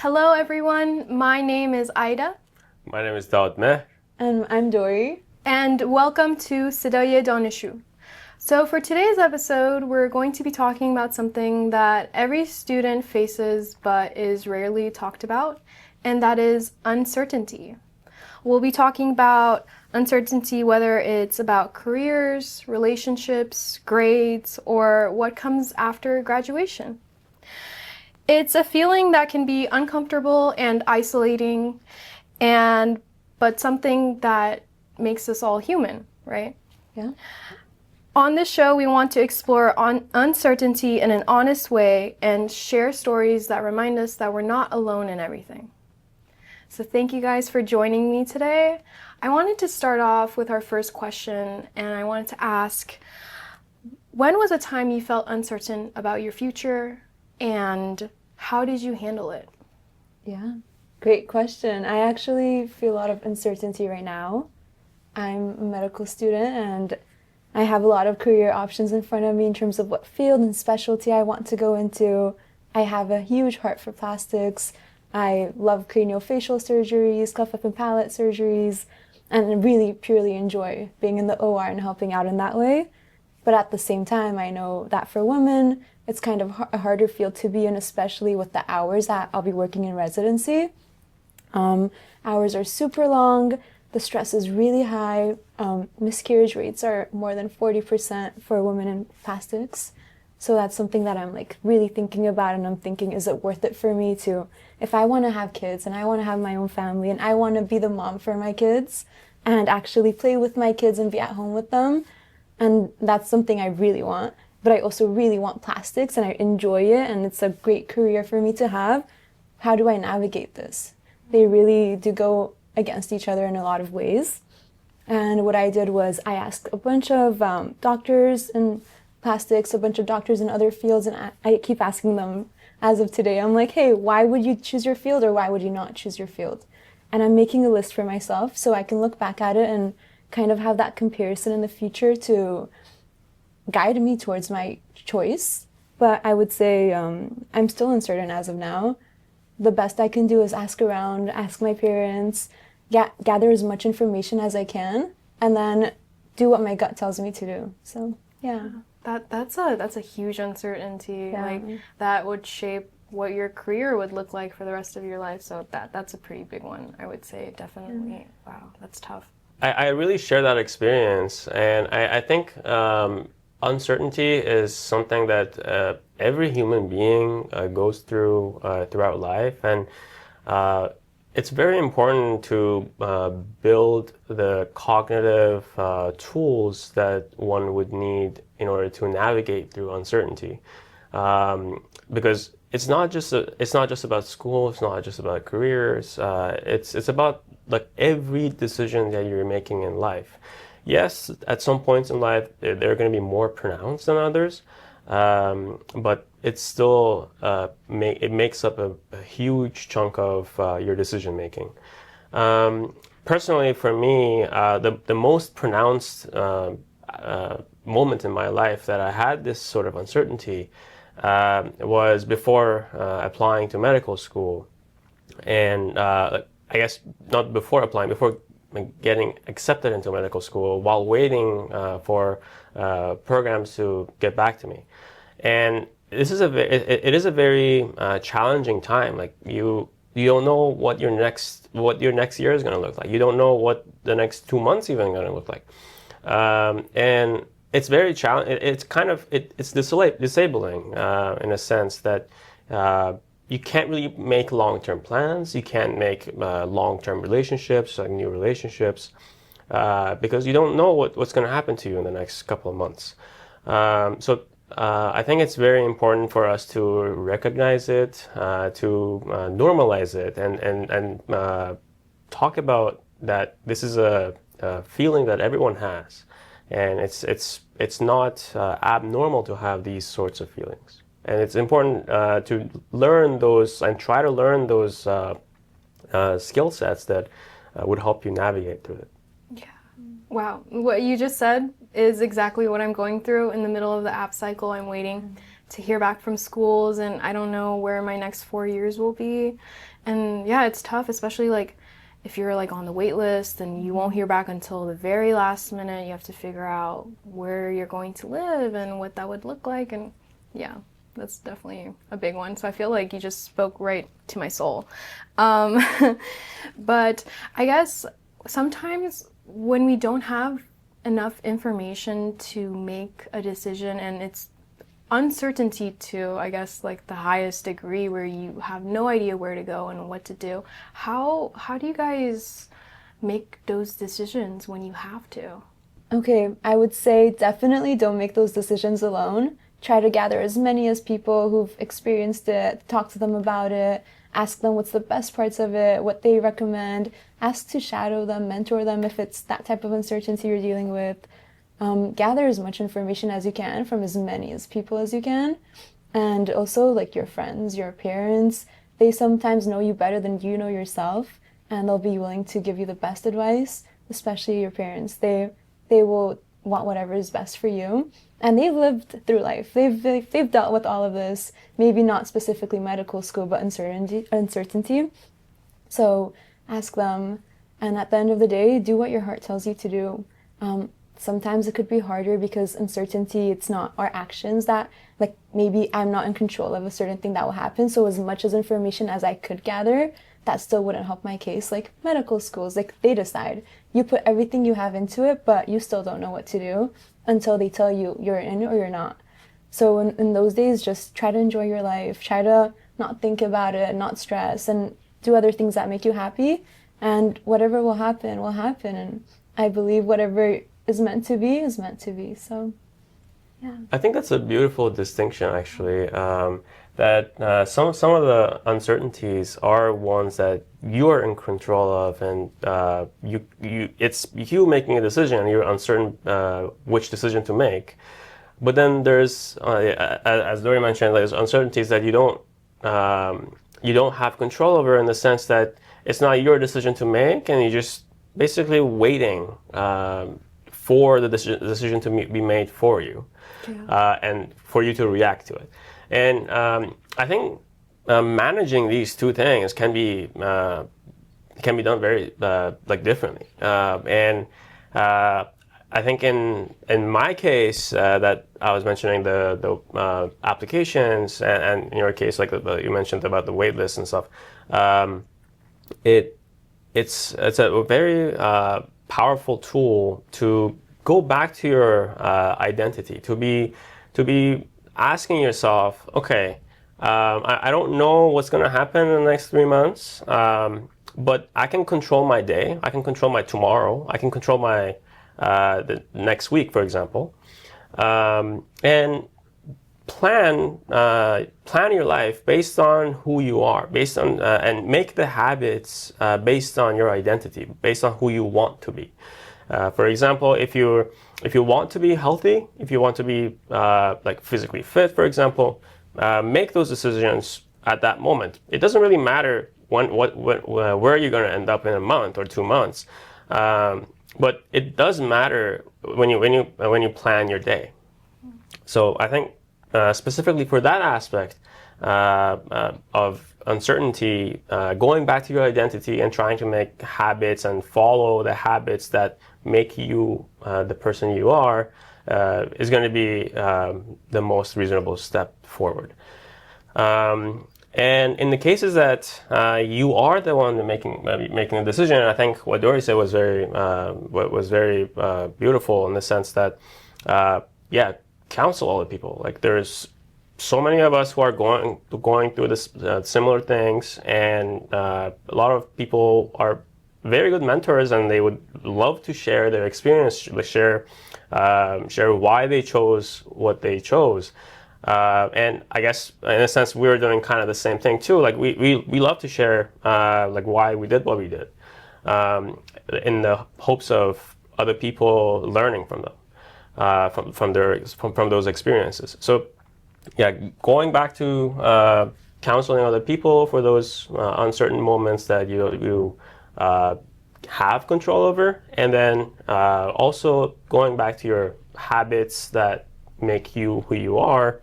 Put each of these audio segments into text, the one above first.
Hello everyone, my name is Ida. My name is Daneshjoo. And I'm Dory. And welcome to Sedaye Daneshjoo. So for today's episode, we're going to be talking about something that every student faces but is rarely talked about, and that is uncertainty. We'll be talking about uncertainty, whether it's about careers, relationships, grades, or what comes after graduation. It's a feeling that can be uncomfortable and isolating, but something that makes us all human, right? Yeah. On this show, we want to explore uncertainty in an honest way and share stories that remind us that we're not alone in everything. So thank you guys for joining me today. I wanted to start off with our first question, and I wanted to ask, when was a time you felt uncertain about your future, and how did you handle it? Yeah, great question. I actually feel a lot of uncertainty right now. I'm a medical student and I have a lot of career options in front of me in terms of what field and specialty I want to go into. I have a huge heart for plastics. I love craniofacial surgeries, cleft lip and palate surgeries, and really purely enjoy being in the OR and helping out in that way. But at the same time, I know that for women, it's kind of a harder field to be in, especially with the hours that I'll be working in residency. Hours are super long. The stress is really high. Miscarriage rates are more than 40% for women in plastics. So that's something that I'm like really thinking about, and I'm thinking, is it worth it for me to, if I want to have kids and I want to have my own family and I want to be the mom for my kids and actually play with my kids and be at home with them, and that's something I really want. But I also really want plastics and I enjoy it and it's a great career for me to have. How do I navigate this? They really do go against each other in a lot of ways. And what I did was I asked a bunch of doctors in plastics, a bunch of doctors in other fields, and I keep asking them as of today. I'm like, hey, why would you choose your field or why would you not choose your field? And I'm making a list for myself so I can look back at it and kind of have that comparison in the future to guide me towards my choice. But I would say I'm still uncertain as of now. The best I can do is ask around, ask my parents, gather as much information as I can, and then do what my gut tells me to do. So yeah. That's a huge uncertainty. Yeah. Like that would shape what your career would look like for the rest of your life. So that's a pretty big one, I would say, definitely. Wow, that's tough. I really share that experience, and I think uncertainty is something that every human being goes through throughout life, and it's very important to build the cognitive tools that one would need in order to navigate through uncertainty, because it's not just about school, it's not just about careers, it's about like every decision that you're making in life. Yes, at some points in life, they're going to be more pronounced than others, but it's still, it makes up a huge chunk of your decision making. Personally, for me, the most pronounced moment in my life that I had this sort of uncertainty was before applying to medical school. And I guess not before applying, before getting accepted into medical school, while waiting for programs to get back to me. And this is it is a very challenging time. Like you don't know what your next year is going to look like. You don't know what the next 2 months even going to look like. And it's very it's disabling in a sense that you can't really make long-term plans. You can't make long-term relationships, like new relationships, because you don't know what's going to happen to you in the next couple of months. So I think it's very important for us to recognize it, to normalize it, and talk about that this is a feeling that everyone has, and it's not abnormal to have these sorts of feelings. And it's important to learn those and try to learn those skill sets that would help you navigate through it. Yeah. Wow. What you just said is exactly what I'm going through in the middle of the app cycle. I'm waiting to hear back from schools, and I don't know where my next 4 years will be. And yeah, it's tough, especially like if you're like on the wait list and you won't hear back until the very last minute. You have to figure out where you're going to live and what that would look like. And yeah, that's definitely a big one. So I feel like you just spoke right to my soul. But I guess sometimes when we don't have enough information to make a decision, and it's uncertainty to, I guess, like the highest degree, where you have no idea where to go and what to do, how do you guys make those decisions when you have to? Okay, I would say definitely don't make those decisions alone. Try to gather as many as people who've experienced it, talk to them about it, ask them what's the best parts of it, what they recommend, ask to shadow them, mentor them if it's that type of uncertainty you're dealing with. Gather as much information as you can from as many as people as you can. And also like your friends, your parents, they sometimes know you better than you know yourself, and they'll be willing to give you the best advice, especially your parents. They will want whatever is best for you. And they've lived through life. They've dealt with all of this, maybe not specifically medical school, but uncertainty. So ask them, and at the end of the day, do what your heart tells you to do. Sometimes it could be harder because uncertainty, it's not our actions that, like, maybe I'm not in control of a certain thing that will happen. So as much as information as I could gather, that still wouldn't help my case. Like medical schools, like they decide. You put everything you have into it, but you still don't know what to do until they tell you you're in or you're not. So in those days, just try to enjoy your life. Try to not think about it, not stress, and do other things that make you happy. And whatever will happen, will happen. And I believe whatever is meant to be is meant to be. So, yeah. I think that's a beautiful distinction, actually. That some of the uncertainties are ones that you are in control of, and it's you making a decision, and you're uncertain which decision to make. But then there's, as Dori mentioned, there's uncertainties that you don't have control over, in the sense that it's not your decision to make, and you're just basically waiting for the decision to be made for you, and for you to react to it. And I think managing these two things can be done very differently. And I think in my case, that I was mentioning the applications, and in your case, like you mentioned about the wait list and stuff, it's a very powerful tool to go back to your identity, to be asking yourself, okay, I don't know what's going to happen in the next 3 months, but I can control my day, I can control my tomorrow, I can control my the next week, for example, and plan your life based on who you are, based on and make the habits based on your identity, based on who you want to be. For example, if you want to be healthy, if you want to be like physically fit, for example, make those decisions at that moment. It doesn't really matter where you're going to end up in a month or 2 months, but it does matter when you plan your day. So I think specifically for that aspect of uncertainty, going back to your identity and trying to make habits and follow the habits that make you the person you are is going to be the most reasonable step forward. And in the cases that you are the one making a decision, I think what Dori said was very beautiful, in the sense that counsel other people. Like, there's so many of us who are going through this similar things, and a lot of people are very good mentors, and they would love to share their experience, share why they chose what they chose. And I guess in a sense we were doing kind of the same thing too. Like we love to share like why we did what we did, in the hopes of other people learning from them, from those experiences. So yeah, going back to counseling other people for those uncertain moments that you have control over, and then also going back to your habits that make you who you are,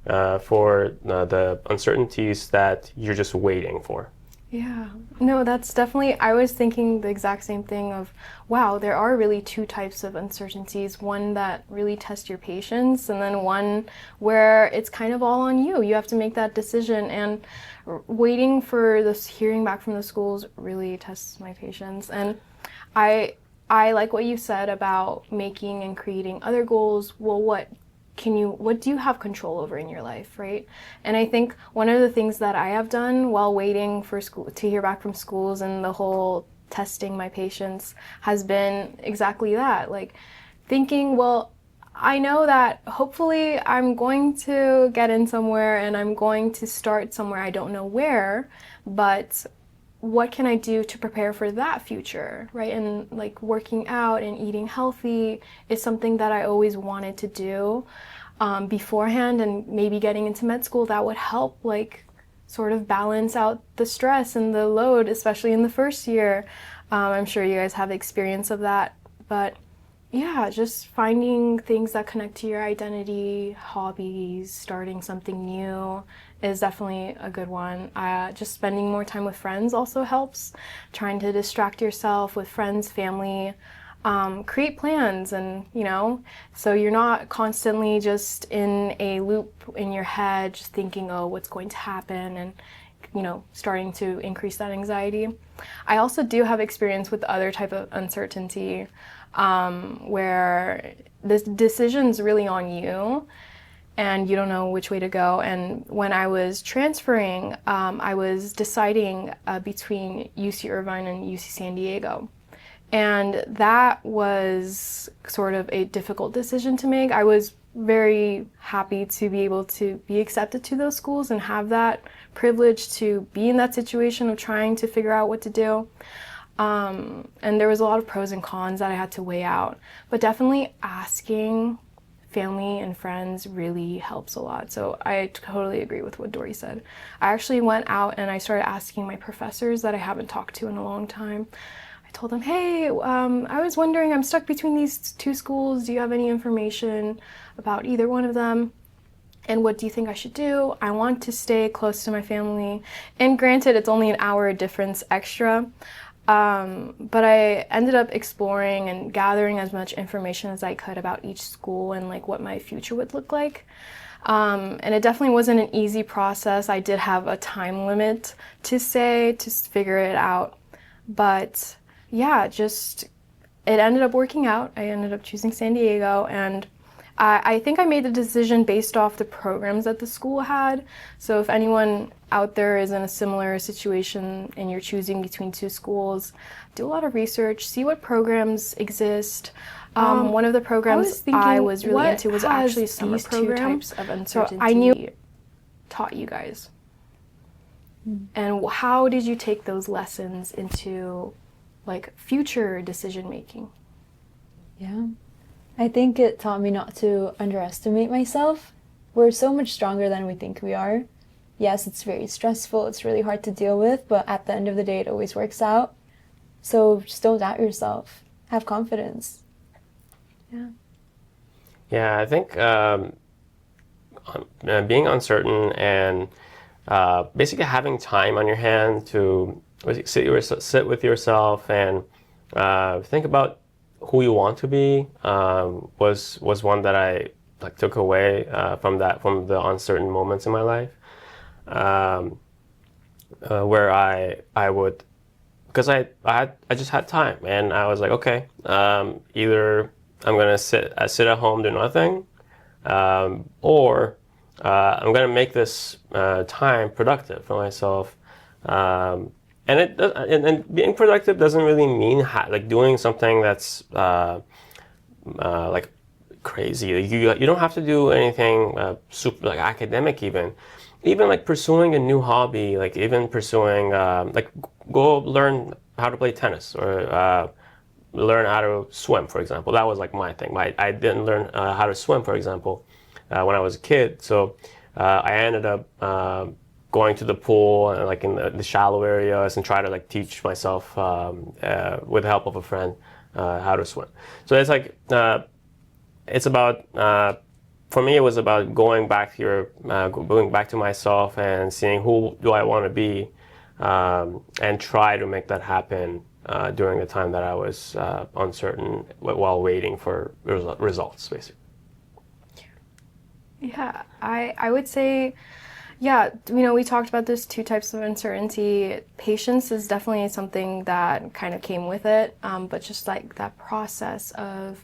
for the uncertainties that you're just waiting for. Yeah, no, that's definitely, I was thinking the exact same thing of, wow, there are really two types of uncertainties. One that really tests your patience, and then one where it's kind of all on you. You have to make that decision, and waiting for this hearing back from the schools really tests my patience. And I like what you said about making and creating other goals. Well, what do you have control over in your life, right? And I think one of the things that I have done while waiting for school to hear back from schools and the whole testing my patience has been exactly that, like thinking, well, I know that hopefully I'm going to get in somewhere and I'm going to start somewhere, I don't know where, but what can I do to prepare for that future, right? And like working out and eating healthy is something that I always wanted to do beforehand, and maybe getting into med school, that would help like sort of balance out the stress and the load, especially in the first year. I'm sure you guys have experience of that, but yeah, just finding things that connect to your identity, hobbies, starting something new is definitely a good one. Just spending more time with friends also helps. Trying to distract yourself with friends, family, create plans, and so you're not constantly just in a loop in your head, just thinking, oh, what's going to happen, and starting to increase that anxiety. I also do have experience with other type of uncertainty, where this decision's really on you and you don't know which way to go. And when I was transferring, I was deciding between UC Irvine and UC San Diego. And that was sort of a difficult decision to make. I was very happy to be able to be accepted to those schools and have that privilege to be in that situation of trying to figure out what to do. And there was a lot of pros and cons that I had to weigh out. But definitely asking family and friends really helps a lot. So I totally agree with what Dory said. I actually went out and I started asking my professors that I haven't talked to in a long time. I told them, hey, I was wondering, I'm stuck between these two schools. Do you have any information about either one of them? And what do you think I should do? I want to stay close to my family. And granted, it's only an hour difference extra. But I ended up exploring and gathering as much information as I could about each school and like what my future would look like. And it definitely wasn't an easy process. I did have a time limit to figure it out. But yeah, it ended up working out. I ended up choosing San Diego, and I think I made the decision based off the programs that the school had. So if anyone out there is in a similar situation and you're choosing between two schools, do a lot of research, see what programs exist. One of the programs I was really into was actually a summer program. Two types of uncertainty so I knew taught you guys. And how did you take those lessons into like future decision making? Yeah. I think it taught me not to underestimate myself. We're so much stronger than we think we are. Yes, it's very stressful, it's really hard to deal with, but at the end of the day, it always works out. So just don't doubt yourself. Have confidence. Yeah. Yeah, I think being uncertain and basically having time on your hand to sit with yourself and think about who you want to be was one that I took away from the uncertain moments in my life, where I would, because I just had time and I was like, okay, either I'm gonna sit at home do nothing, or I'm gonna make this time productive for myself. And being productive doesn't really mean doing something that's like crazy. You don't have to do anything super academic even like pursuing a new hobby, like even pursuing go learn how to play tennis or learn how to swim, for example. That was like my thing. I didn't learn how to swim, for example, when I was a kid. So I ended up going to the pool and in the shallow areas and try to teach myself with the help of a friend how to swim. So it's it's about for me, it was about going back to myself and seeing who do I want to be, and try to make that happen during the time that I was uncertain while waiting for results, basically. Yeah, I would say, yeah, we talked about those two types of uncertainty. Patience is definitely something that kind of came with it, but just like that process of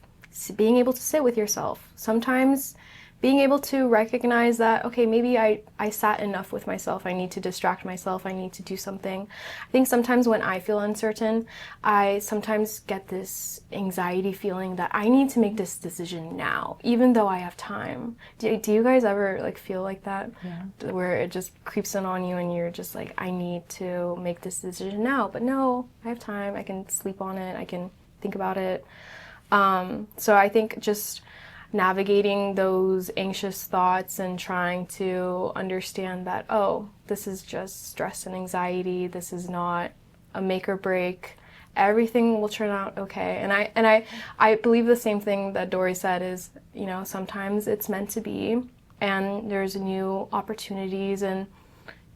being able to sit with yourself. Sometimes being able to recognize that, okay, maybe I sat enough with myself, I need to distract myself, I need to do something. I think sometimes when I feel uncertain, I sometimes get this anxiety feeling that I need to make this decision now, even though I have time. Do you guys ever like feel like that? Yeah. Where it just creeps in on you and you're just like, I need to make this decision now, but no, I have time, I can sleep on it, I can think about it. So I think just navigating those anxious thoughts and trying to understand that, oh, this is just stress and anxiety, this is not a make or break, everything will turn out okay. And I believe the same thing that Dory said is, sometimes it's meant to be, and there's new opportunities and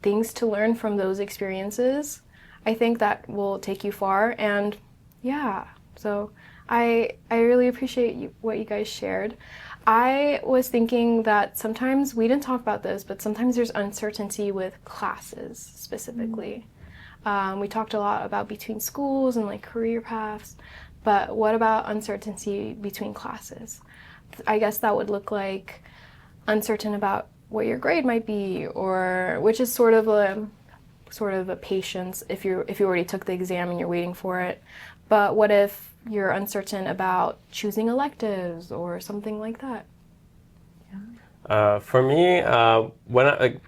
things to learn from those experiences. I think that will take you far, and yeah, so I really appreciate what you guys shared. I was thinking that sometimes, we didn't talk about this, but sometimes there's uncertainty with classes specifically. We talked a lot about between schools and like career paths, but what about uncertainty between classes? I guess that would look like uncertain about what your grade might be, or which is sort of a patience if you already took the exam and you're waiting for it. But what if you're uncertain about choosing electives or something like that? For me,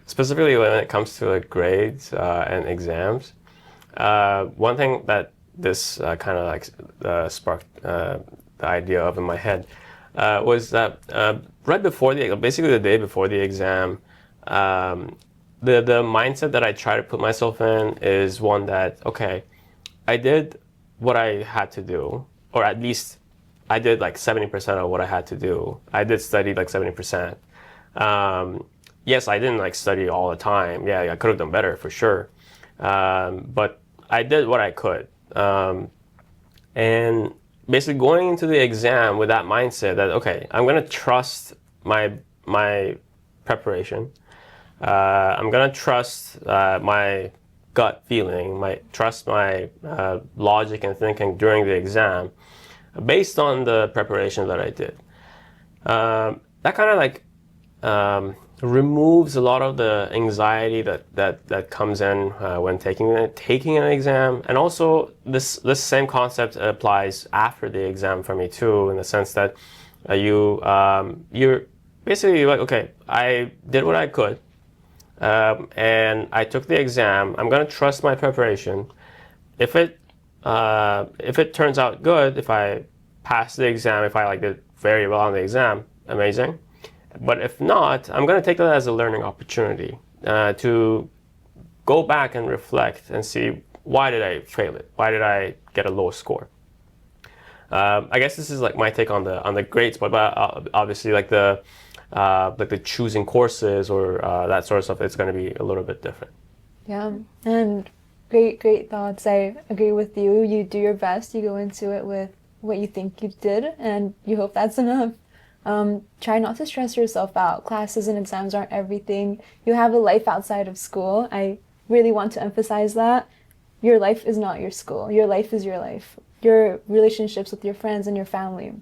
specifically when it comes to grades and exams, one thing that this kind of sparked the idea of in my head was that right before basically the day before the exam, the mindset that I try to put myself in is one that, okay, I did what I had to do, or at least I did like 70% of what I had to do. I did study like 70%. Yes, I didn't study all the time. Yeah, I could have done better for sure. But I did what I could. And basically going into the exam with that mindset that, okay, I'm gonna trust my preparation. I'm gonna trust my gut feeling, trust my logic and thinking during the exam based on the preparation that I did. That kind of removes a lot of the anxiety that comes in when taking an exam. And also this same concept applies after the exam for me too, in the sense that you're basically like, okay, I did what I could. And I took the exam. I'm gonna trust my preparation. If it turns out good, if I pass the exam, if I did very well on the exam, amazing. But if not, I'm gonna take that as a learning opportunity to go back and reflect and see, why did I fail it? Why did I get a low score? I guess this is my take on the grades, but obviously the choosing courses or that sort of stuff, it's going to be a little bit different. Yeah, and great thoughts. I agree with you. You do your best. You go into it with what you think you did, and you hope that's enough. Try not to stress yourself out. Classes and exams aren't everything. You have a life outside of school. I really want to emphasize that. Your life is not your school. Your life is your life. Your relationships with your friends and your family.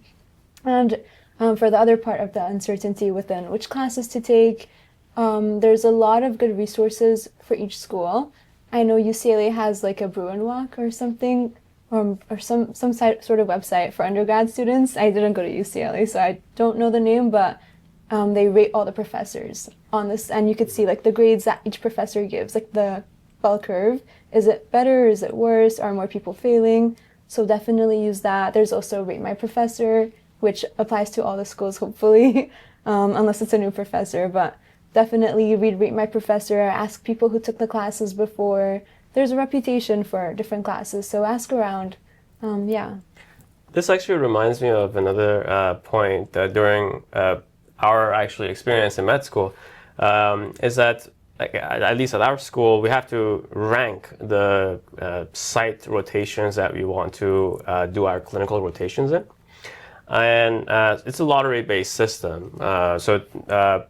And for the other part of the uncertainty within which classes to take, there's a lot of good resources for each school. I know UCLA has a Bruin Walk or something, or some sort of website for undergrad students. I didn't go to UCLA, so I don't know the name, but they rate all the professors on this, and you could see the grades that each professor gives, the bell curve. Is it better? Is it worse? Are more people failing? So definitely use that. There's also Rate My Professor, which applies to all the schools, hopefully, unless it's a new professor. But definitely read Rate My Professor, ask people who took the classes before. There's a reputation for different classes, so ask around. Yeah. This actually reminds me of another point during our actually experience in med school is that, like, at least at our school, we have to rank the site rotations that we want to do our clinical rotations in. And it's a lottery-based system. So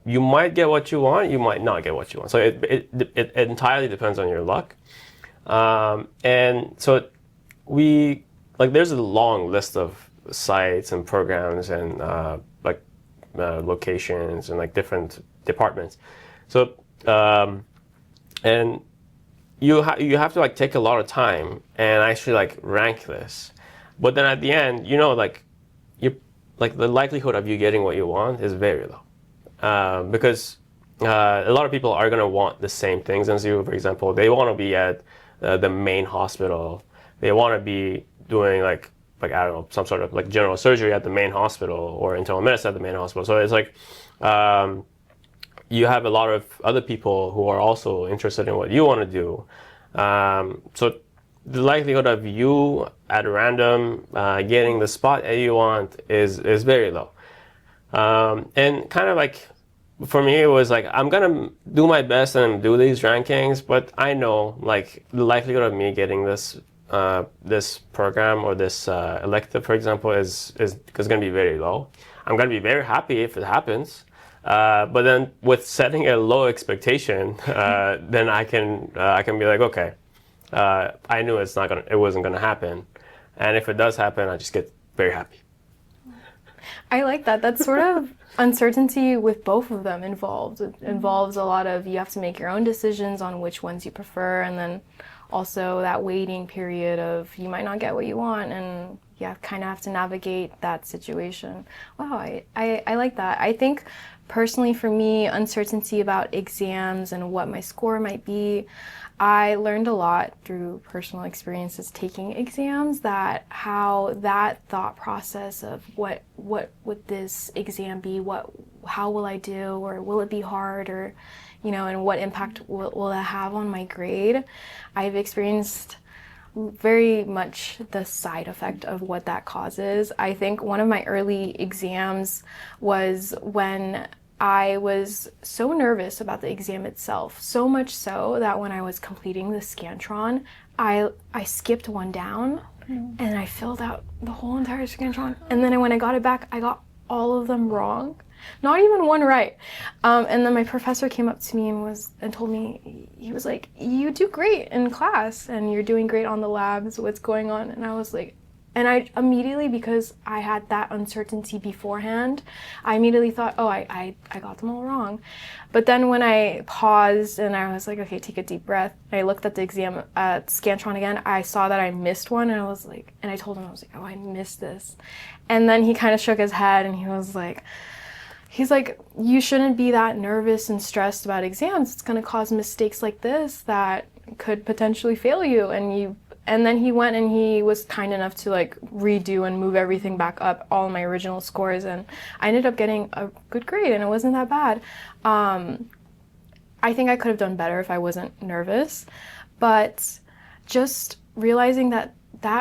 you might get what you want, you might not get what you want. So it entirely depends on your luck. And so there's a long list of sites and programs and locations and like different departments. So and you have to like take a lot of time and actually like rank this. But then at the end, you know, like the likelihood of you getting what you want is very low, because a lot of people are going to want the same things as you. For example, they want to be at the main hospital. They want to be doing like I don't know, some sort of like general surgery at the main hospital or internal medicine at the main hospital. So it's like you have a lot of other people who are also interested in what you want to do. So the likelihood of you at random getting the spot that you want is very low. And kind of like for me, it was like, I'm gonna do my best and do these rankings, but I know like the likelihood of me getting this this program or this elective, for example, is gonna be very low. I'm gonna be very happy if it happens. But then with setting a low expectation, then I can be like, okay, I knew it wasn't gonna happen, and if it does happen, I just get very happy. I like that. That's sort of uncertainty with both of them involved. It involves a lot of, you have to make your own decisions on which ones you prefer, and then also that waiting period of you might not get what you want, and you kind of have to navigate that situation. Wow, I like that. I think personally for me, uncertainty about exams and what my score might be, I learned a lot through personal experiences taking exams, that how that thought process of what would this exam be, how will I do, or will it be hard, or you know, and what impact will it have on my grade. I've experienced very much the side effect of what that causes. I think one of my early exams was when I was so nervous about the exam itself, so much so that when I was completing the Scantron, I skipped one down and I filled out the whole entire Scantron. And then when I got it back, I got all of them wrong. Not even one right. And then my professor came up to me and told me, he was like, you do great in class and you're doing great on the labs, what's going on? And I was like, and I immediately, because I had that uncertainty beforehand, I immediately thought, oh, I got them all wrong. But then when I paused and I was like, okay, take a deep breath, I looked at the exam Scantron again, I saw that I missed one, and I was like, and I told him, I was like, oh, I missed this. And then he kind of shook his head and he's like, you shouldn't be that nervous and stressed about exams. It's going to cause mistakes like this that could potentially fail you. And then he went and he was kind enough to like redo and move everything back up, all my original scores, and I ended up getting a good grade, and it wasn't that bad. I think I could have done better if I wasn't nervous, but just realizing that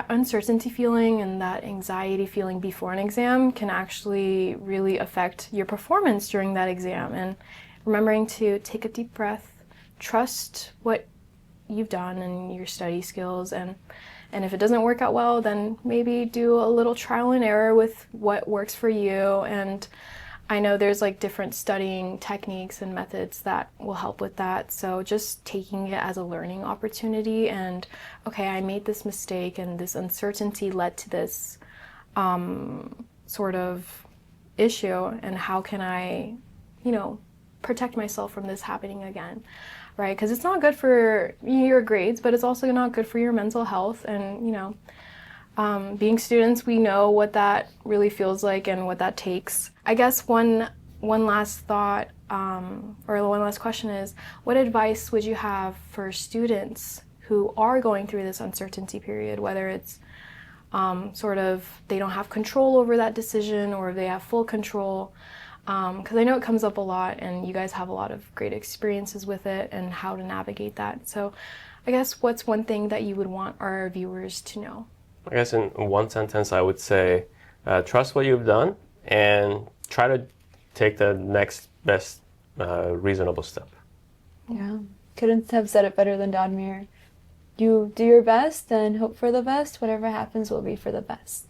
uncertainty feeling and that anxiety feeling before an exam can actually really affect your performance during that exam, and remembering to take a deep breath, trust what you've done and your study skills, and if it doesn't work out well, then maybe do a little trial and error with what works for you. And I know there's like different studying techniques and methods that will help with that, so just taking it as a learning opportunity, and okay, I made this mistake and this uncertainty led to this sort of issue, and how can I, you know, protect myself from this happening again, right? Because it's not good for your grades, but it's also not good for your mental health. And you know, being students, we know what that really feels like and what that takes. I guess one last thought, or one last question is, what advice would you have for students who are going through this uncertainty period, whether it's sort of they don't have control over that decision or they have full control? Because I know it comes up a lot, and you guys have a lot of great experiences with it and how to navigate that. So I guess what's one thing that you would want our viewers to know? I guess in one sentence I would say, trust what you've done and try to take the next best reasonable step. Yeah, couldn't have said it better than Dadmir. You do your best and hope for the best. Whatever happens will be for the best.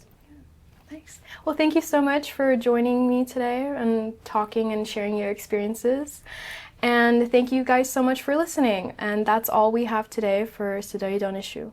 Thanks. Well, thank you so much for joining me today and talking and sharing your experiences. And thank you guys so much for listening. And that's all we have today for Sedaye Daneshjoo.